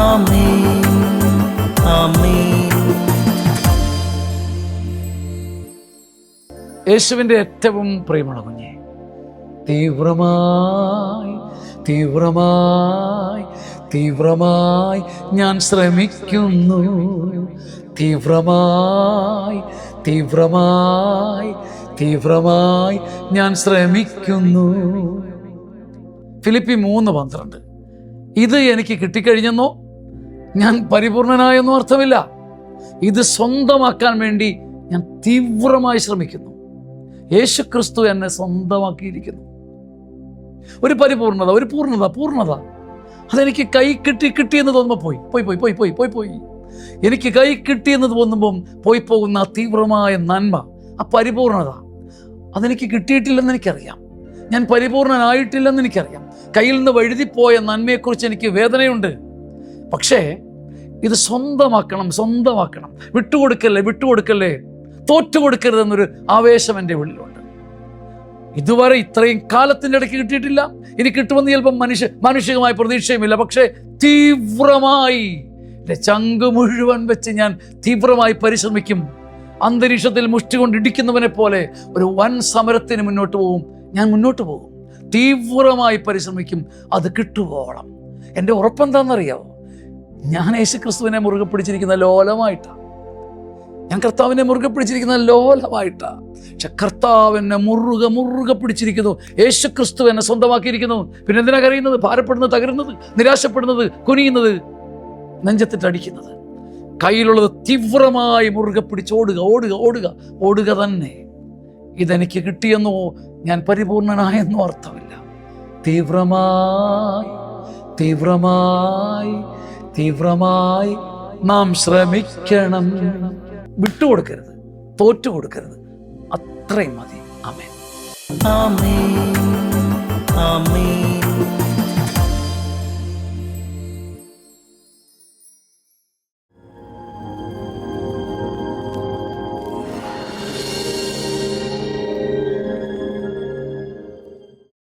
ആമേൻ, ആമേൻ. യേശുവിൻ്റെ ഏറ്റവും പ്രിയമുള്ള കുഞ്ഞെ, തീവ്രമായി തീവ്രമായി തീവ്രമായി ഞാൻ ശ്രമിക്കുന്നു, തീവ്രമായി തീവ്രമായി തീവ്രമായി ഞാൻ ശ്രമിക്കുന്നു. ഫിലിപ്പി 3:12. ഇത് എനിക്ക് കിട്ടിക്കഴിഞ്ഞെന്നോ ഞാൻ പരിപൂർണനായെന്നോ അർത്ഥമില്ല. ഇത് സ്വന്തമാക്കാൻ വേണ്ടി ഞാൻ തീവ്രമായി ശ്രമിക്കുന്നു. യേശു ക്രിസ്തു എന്നെ സ്വന്തമാക്കിയിരിക്കുന്നു. ഒരു പരിപൂർണത, ഒരു പൂർണ്ണത അതെനിക്ക് കൈ കിട്ടിയെന്ന് തോന്നുമ്പോൾ പോയി എനിക്ക് കൈ കിട്ടിയെന്ന് തോന്നുമ്പം പോയി പോകുന്ന ആ തീവ്രമായ നന്മ, ആ പരിപൂർണത അതെനിക്ക് കിട്ടിയിട്ടില്ലെന്ന് എനിക്കറിയാം. ഞാൻ പരിപൂർണനായിട്ടില്ലെന്ന് എനിക്കറിയാം. കയ്യിൽ നിന്ന് വഴുതിപ്പോയ നന്മയെക്കുറിച്ച് എനിക്ക് വേദനയുണ്ട്. പക്ഷേ ഇത് സ്വന്തമാക്കണം. വിട്ടുകൊടുക്കല്ലേ, തോറ്റുകൊടുക്കരുതെന്നൊരു ആവേശം എൻ്റെ ഉള്ളിലുണ്ട്. ഇതുവരെ ഇത്രയും കാലത്തിൻ്റെ ഇടയ്ക്ക് കിട്ടിയിട്ടില്ല. ഇനി കിട്ടുമെന്ന് ചിലപ്പം മാനുഷികമായ പ്രതീക്ഷയുമില്ല. പക്ഷേ തീവ്രമായി എൻ്റെ ചങ്ക് മുഴുവൻ വെച്ച് ഞാൻ തീവ്രമായി പരിശ്രമിക്കും. അന്തരീക്ഷത്തിൽ മുഷ്ടി കൊണ്ട് ഇടിക്കുന്നവനെ പോലെ ഒരു വൻ സമരത്തിന് ഞാൻ മുന്നോട്ട് പോകും. തീവ്രമായി പരിശ്രമിക്കും, അത് കിട്ടുവോളം. എൻ്റെ ഉറപ്പെന്താണെന്നറിയാമോ? ഞാൻ യേശുക്രിസ്തുവിനെ മുറുകെ പിടിച്ചിരിക്കുന്ന ലോലമായിട്ടാണ്. ഞാൻ കർത്താവിനെ മുറുകെ പിടിച്ചിരിക്കുന്ന ലോലമായിട്ടാണ്. പക്ഷെ കർത്താവിനെ മുറുകെ പിടിച്ചിരിക്കുന്നു. യേശുക്രിസ്തു എന്നെ സ്വന്തമാക്കിയിരിക്കുന്നു. പിന്നെ എന്തിനാ കരയുന്നത്, ഭാരപ്പെടുന്നത്, തകരുന്നത്, നിരാശപ്പെടുന്നത്, കുനിയുന്നത്, നെഞ്ചത്തിട്ടടിക്കുന്നത്? കയ്യിലുള്ളത് തീവ്രമായി മുറുകെ പിടിച്ച് ഓടുക തന്നെ. ഇതെനിക്ക് കിട്ടിയെന്നോ ഞാൻ പരിപൂർണനായെന്നോ അർത്ഥമില്ല. തീവ്രമായി നാം ശ്രമിക്കണം. വിട്ടുകൊടുക്കരുത്, തോറ്റുകൊടുക്കരുത്. അത്രയും മതി. ആമേൻ, ആമേൻ, ആമേൻ.